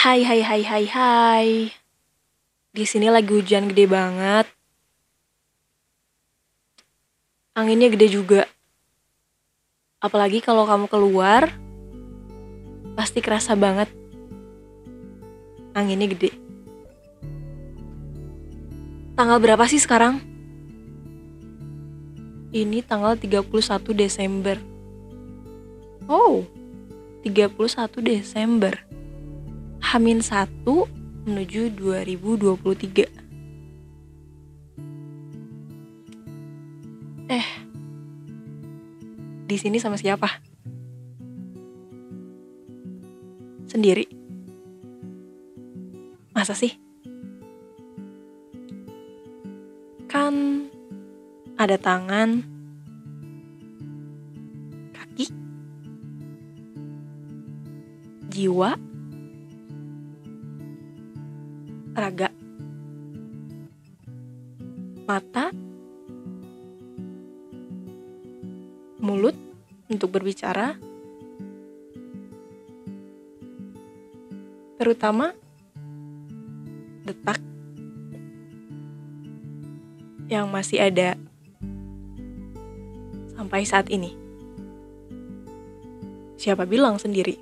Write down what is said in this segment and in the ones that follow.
Hai hai hai hai hai. Di sini lagi hujan gede banget. Anginnya gede juga. Apalagi kalau kamu keluar, pasti kerasa banget. Anginnya gede. Tanggal berapa sih sekarang? Ini tanggal 31 Desember. Oh, 31 Desember. Hamin 1 menuju 2023. Di sini sama siapa? Sendiri. Masa sih? Kan ada tangan, kaki, jiwa, raga, mata, mulut untuk berbicara, terutama detak yang masih ada sampai saat ini. Siapa bilang sendiri?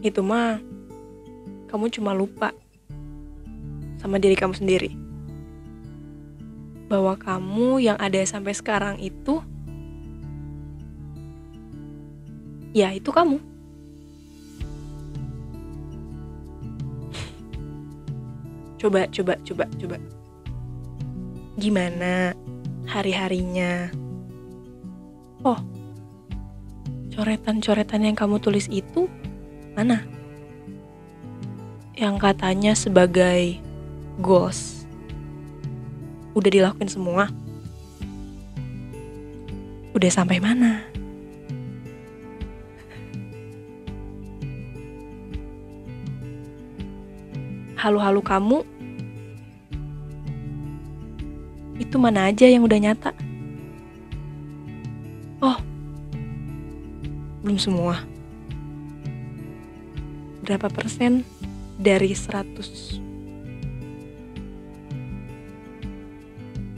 Itu mah kamu cuma lupa sama diri kamu sendiri. Bahwa kamu yang ada sampai sekarang itu, ya itu kamu. Coba. Gimana hari-harinya? Oh, coretan-coretan yang kamu tulis itu mana? Yang katanya sebagai goals. Udah dilakuin semua? Udah sampai mana? Halu-halu kamu itu mana aja yang udah nyata? Oh, belum semua. Berapa persen dari 100?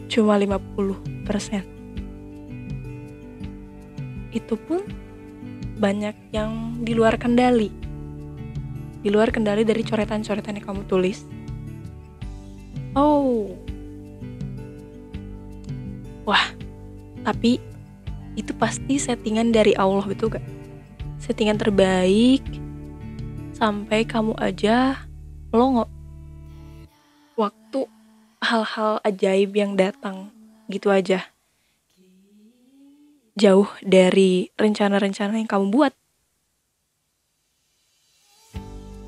Cuma 50%. Itu pun banyak yang di luar kendali. Di luar kendali dari coretan-coretan yang kamu tulis. Oh. Wah, tapi itu pasti settingan dari Allah, betul gak? Settingan terbaik sampai kamu aja melongo. Waktu hal-hal ajaib yang datang gitu aja. Jauh dari rencana-rencana yang kamu buat.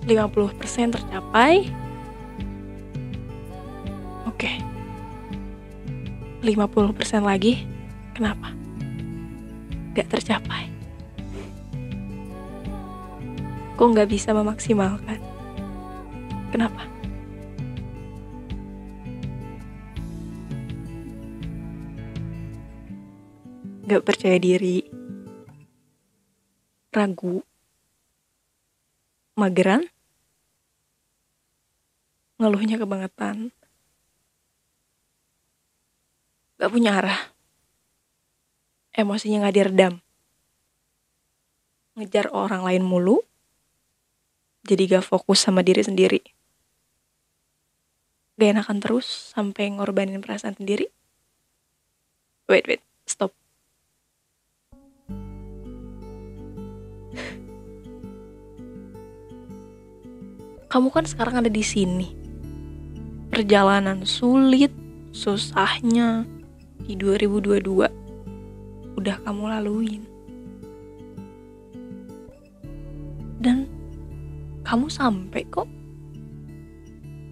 50% tercapai. Oke. 50% lagi, kenapa? Gak tercapai. Kok gak bisa memaksimalkan? Kenapa? Gak percaya diri, ragu, mageran, ngeluhnya kebangetan, gak punya arah, emosinya gak diredam, ngejar orang lain mulu, jadi gak fokus sama diri sendiri, gak enakan terus sampai ngorbanin perasaan sendiri. Wait, stop. Kamu kan sekarang ada di sini. Perjalanan sulit, susahnya di 2022 udah kamu laluin. Dan kamu sampai kok.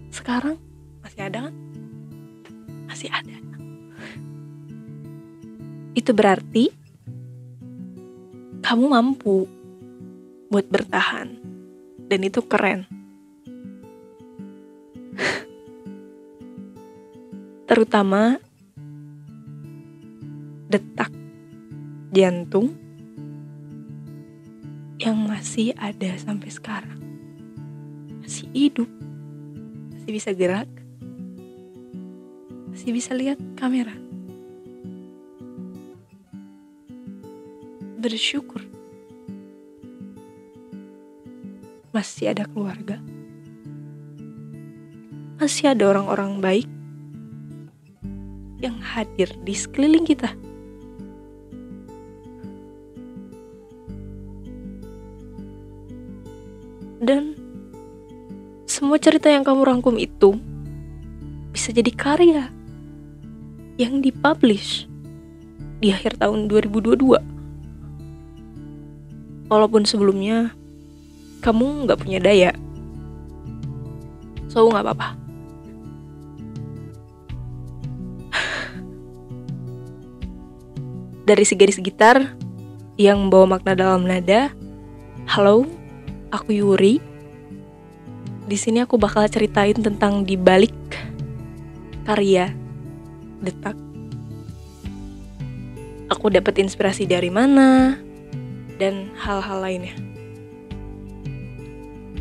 Sekarang masih ada kan? Masih ada. Itu berarti kamu mampu buat bertahan. Dan itu keren. Terutama detak jantung yang masih ada sampai sekarang. Masih hidup, masih bisa gerak, masih bisa lihat kamera. Bersyukur masih ada keluarga, masih ada orang-orang baik yang hadir di sekeliling kita. Dan semua cerita yang kamu rangkum itu bisa jadi karya yang dipublish di akhir tahun 2022. Walaupun sebelumnya kamu gak punya daya, so gak apa-apa. Dari si garis gitar yang membawa makna dalam nada. Halo, aku Yuri. Di sini aku bakal ceritain tentang dibalik karya Detak. Aku dapat inspirasi dari mana dan hal-hal lainnya.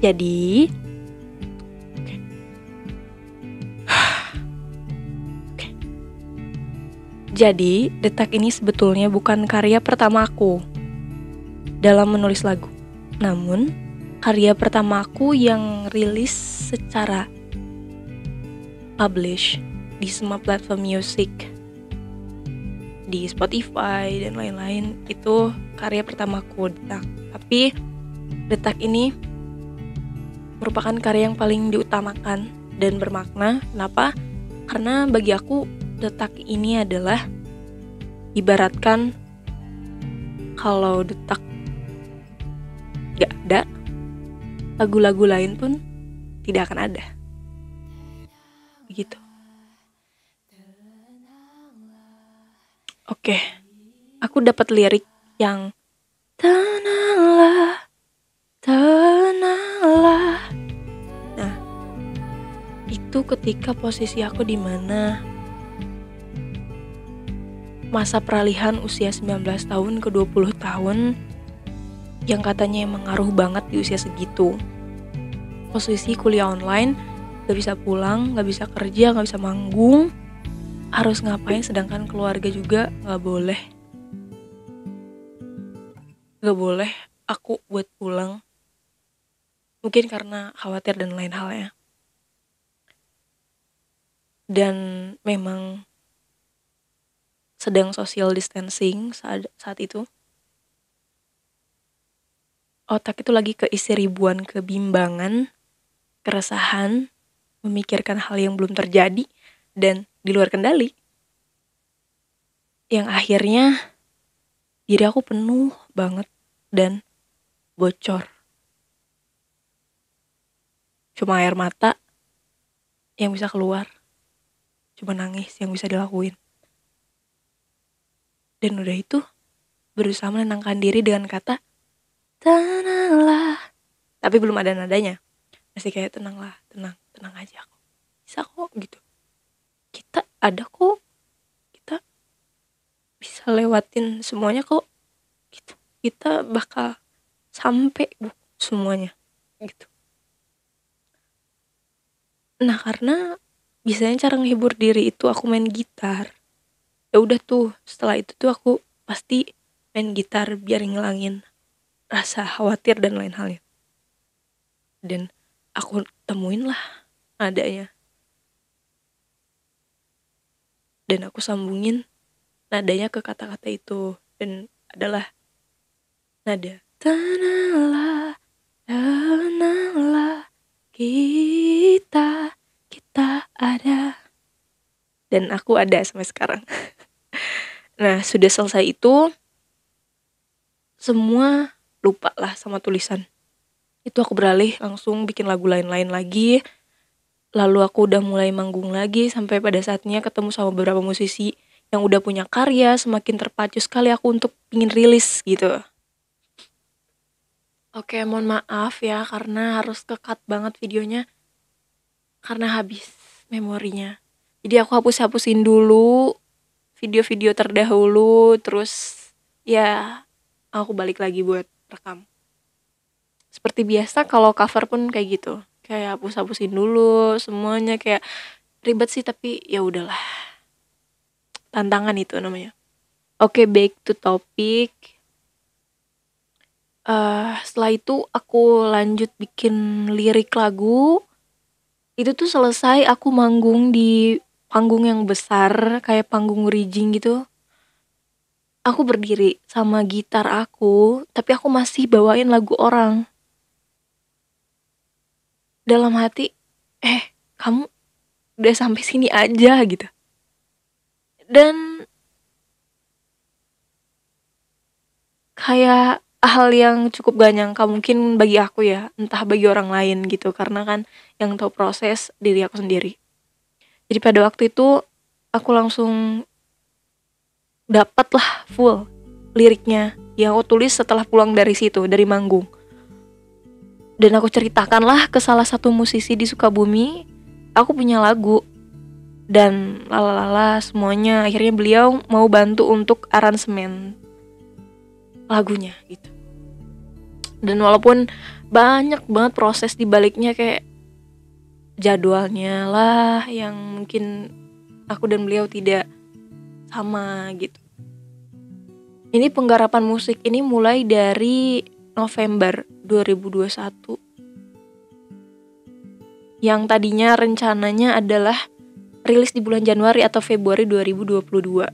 Jadi, Jadi, Detak ini sebetulnya bukan karya pertama aku dalam menulis lagu. Namun, karya pertama aku yang rilis secara publish di semua platform musik, di Spotify dan lain-lain. Itu karya pertama aku, Detak. Tapi Detak ini merupakan karya yang paling diutamakan dan bermakna. Kenapa? Karena bagi aku Detak ini adalah ibaratkan kalau Detak gak ada, lagu-lagu lain pun tidak akan ada. Begitu. Oke, aku dapat lirik yang tenanglah, tenanglah. Nah, itu ketika posisi aku di mana masa peralihan usia 19 tahun ke 20 tahun yang katanya emang ngaruh banget di usia segitu. Posisi kuliah online, gak bisa pulang, gak bisa kerja, gak bisa manggung, harus ngapain sedangkan keluarga juga gak boleh. Gak boleh aku buat pulang. Mungkin karena khawatir dan lain halnya. Dan memang sedang social distancing saat itu. Otak itu lagi keisi ribuan kebimbangan, keresahan, memikirkan hal yang belum terjadi dan di luar kendali. Yang akhirnya diri aku penuh banget dan bocor. Cuma air mata yang bisa keluar, cuma nangis yang bisa dilakuin. Dan udah itu berusaha menenangkan diri dengan kata tenanglah. Tapi belum ada nadanya. Masih kayak tenanglah, tenang aja kok. Bisa kok gitu. Kita ada kok. Kita bisa lewatin semuanya kok. Gitu. Kita bakal sampai semuanya gitu. Nah, karena biasanya cara menghibur diri itu aku main gitar. Ya udah tuh, setelah itu tuh aku pasti main gitar biar ngilangin rasa khawatir dan lain halnya. Dan aku temuin lah nadanya. Dan aku sambungin nadanya ke kata-kata itu. Dan adalah nada tenanglah, tenanglah, kita ada. Dan aku ada sampai sekarang. Nah, sudah selesai itu, semua lupa lah sama tulisan. Itu aku beralih langsung bikin lagu lain-lain lagi. Lalu aku udah mulai manggung lagi sampai pada saatnya ketemu sama beberapa musisi yang udah punya karya. Semakin terpacu sekali aku untuk ingin rilis gitu. Oke, mohon maaf ya karena harus ke-cut banget videonya. Karena habis memorinya. Jadi aku hapus-hapusin dulu video-video terdahulu. Terus ya aku balik lagi buat rekam. Seperti biasa kalau cover pun kayak gitu. Kayak hapus-hapusin dulu semuanya, kayak ribet sih tapi ya udahlah. Tantangan itu namanya. Oke, back to topic. Setelah itu aku lanjut bikin lirik lagu. Itu tuh selesai aku manggung di panggung yang besar, kayak panggung rigging gitu. Aku berdiri sama gitar aku, tapi aku masih bawain lagu orang. Dalam hati, kamu udah sampai sini aja gitu. Dan kayak hal yang cukup gak nyangka mungkin bagi aku ya, entah bagi orang lain gitu, karena kan yang tahu proses diri aku sendiri. Jadi pada waktu itu aku langsung dapat lah full liriknya yang aku tulis setelah pulang dari situ, dari manggung. Dan aku ceritakanlah ke salah satu musisi di Sukabumi, aku punya lagu. Dan lalala semuanya, akhirnya beliau mau bantu untuk aransemen lagunya gitu. Dan walaupun banyak banget proses di baliknya, kayak jadwalnya lah yang mungkin aku dan beliau tidak sama gitu. Ini penggarapan musik ini mulai dari November 2021. Yang tadinya rencananya adalah rilis di bulan Januari atau Februari 2022.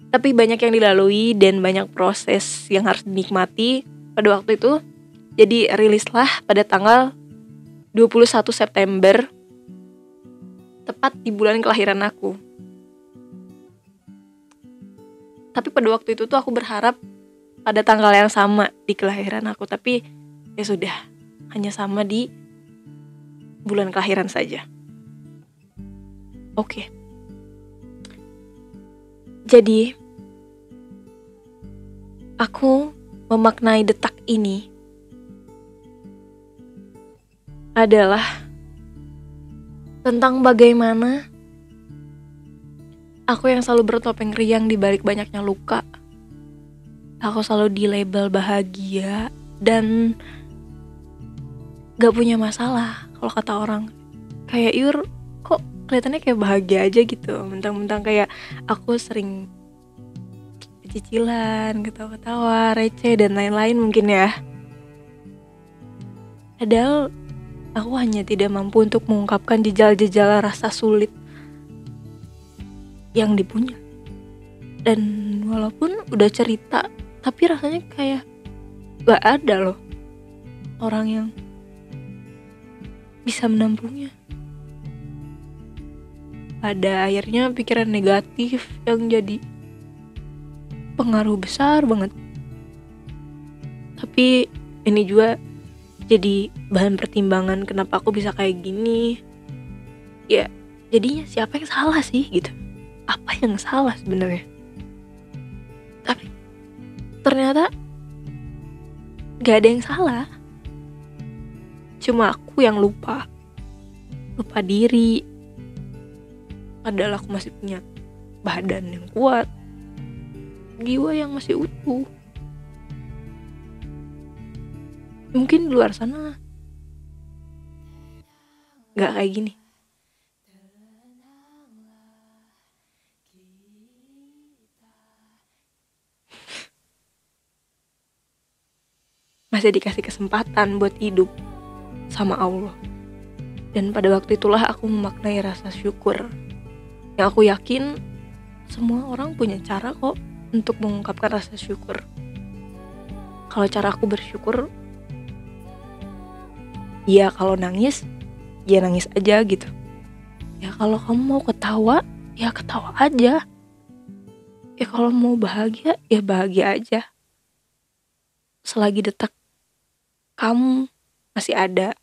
Tapi banyak yang dilalui dan banyak proses yang harus dinikmati pada waktu itu. Jadi rilislah pada tanggal 21 September, tepat di bulan kelahiran aku. Tapi pada waktu itu tuh aku berharap pada tanggal yang sama di kelahiran aku. Tapi ya sudah, hanya sama di bulan kelahiran saja. Oke. Jadi aku memaknai detak ini adalah tentang bagaimana aku yang selalu bertopeng riang di balik banyaknya luka. Aku selalu di label bahagia dan gak punya masalah kalau kata orang. Kayak Yur, kok kelihatannya kayak bahagia aja gitu. Mentang-mentang kayak aku sering cicilan, ketawa-ketawa, receh dan lain-lain mungkin ya. Padahal aku hanya tidak mampu untuk mengungkapkan jejal-jejal rasa sulit yang dipunya. Dan walaupun udah cerita, tapi rasanya kayak gak ada loh orang yang bisa menampungnya. Pada akhirnya pikiran negatif yang jadi pengaruh besar banget. Tapi ini juga jadi bahan pertimbangan kenapa aku bisa kayak gini. Ya jadinya siapa yang salah sih gitu. Apa yang salah sebenarnya? Tapi ternyata gak ada yang salah. Cuma aku yang lupa diri. Padahal aku masih punya badan yang kuat, jiwa yang masih utuh. Mungkin di luar sana gak kayak gini. Masih dikasih kesempatan buat hidup sama Allah. Dan pada waktu itulah aku memaknai rasa syukur. Yang aku yakin semua orang punya cara kok untuk mengungkapkan rasa syukur. Kalau cara aku bersyukur, ya kalau nangis, ya nangis aja gitu. Ya kalau kamu mau ketawa, ya ketawa aja. Ya kalau mau bahagia, ya bahagia aja. Selagi detak kamu masih ada,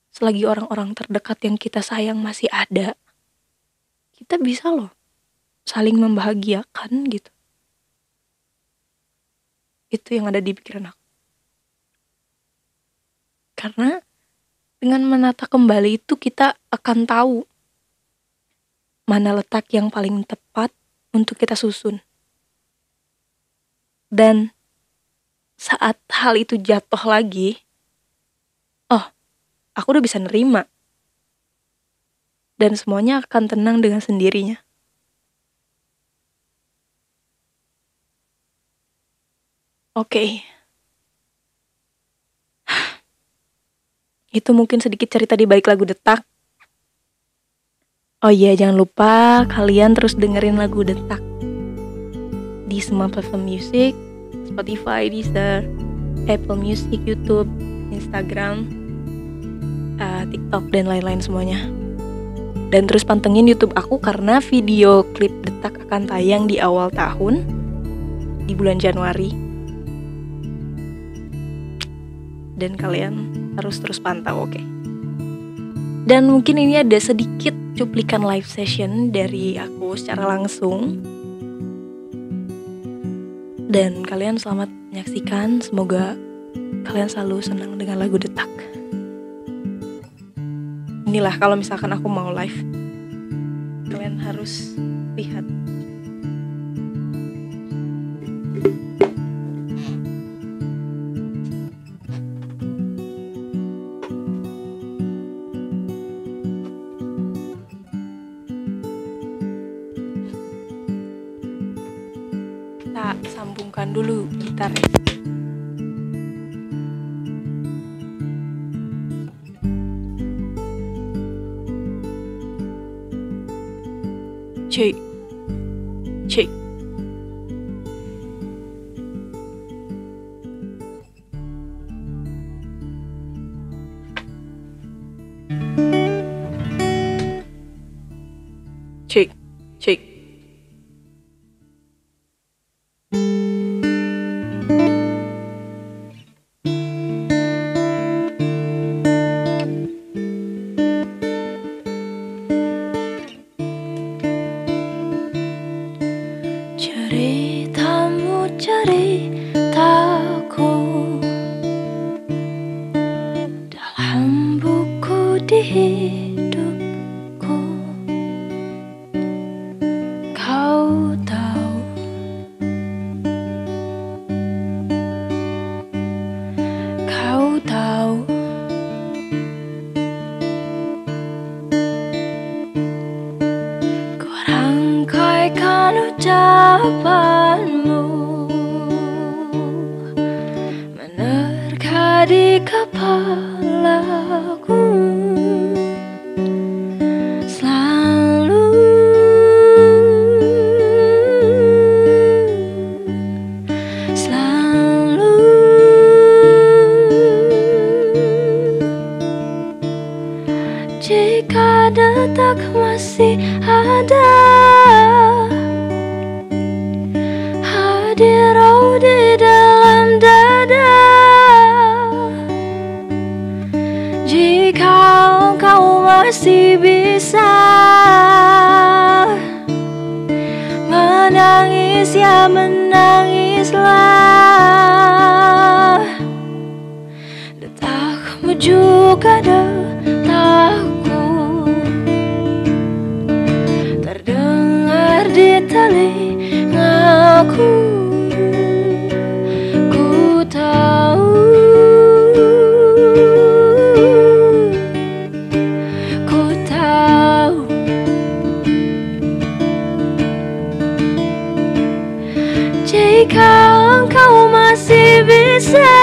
selagi orang-orang terdekat yang kita sayang masih ada, kita bisa loh saling membahagiakan gitu. Itu yang ada di pikiran aku. Karena dengan menata kembali itu kita akan tahu mana letak yang paling tepat untuk kita susun. Dan saat hal itu jatuh lagi, oh, aku udah bisa nerima. Dan semuanya akan tenang dengan sendirinya. Oke. Itu mungkin sedikit cerita di balik lagu Detak. Oh iya, jangan lupa kalian terus dengerin lagu Detak di semua platform musik, Spotify, Deezer, Apple Music, YouTube, Instagram, TikTok, dan lain-lain semuanya. Dan terus pantengin YouTube aku karena video klip Detak akan tayang di awal tahun, di bulan Januari. Dan kalian harus terus pantau, oke? Dan mungkin ini ada sedikit cuplikan live session dari aku secara langsung. Dan kalian selamat menyaksikan. Semoga kalian selalu senang dengan lagu Detak. Inilah kalau misalkan aku mau live, kalian harus lihat. Kita sambungkan dulu gitar. Cek. Cek. Cek. Cek. Ceritamu ceritaku dalam buku di hidupku. Kau tahu, kau tahu, ku rangkaikan ucapanmu menerka di kepalaku. Selalu, selalu jika Detak masih ada, hadir di dalam dada. Jika engkau masih bisa menangis, ya menangislah. Detakmu juga detakku, terdengar di telingaku. Ku tahu, ku tahu, jika engkau masih bisa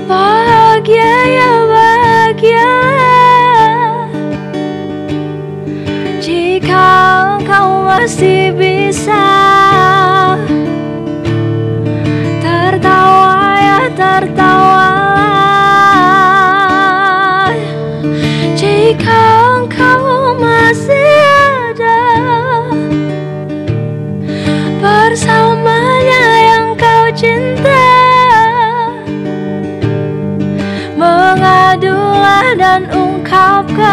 bahagia, ya bahagia. Jika engkau masih bisa tertawa, ya tertawa. Jika engkau masih ada bersamanya yang kau cinta, mengadulah dan ungkapkan.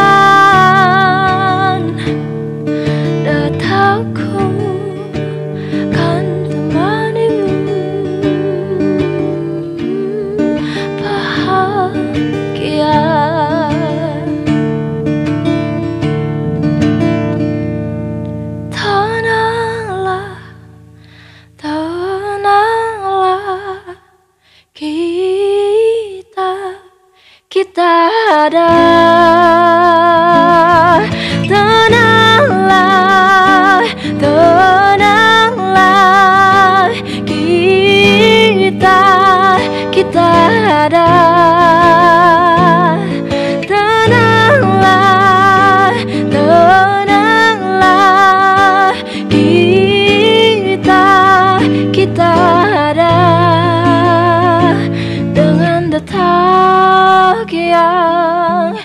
Detakku kan temanimu bahagia. Tenanglah, tenang. Kita ada. Tenanglah, tenanglah. Kita ada. Tenanglah, tenanglah. Kita ada. Dengan detak yang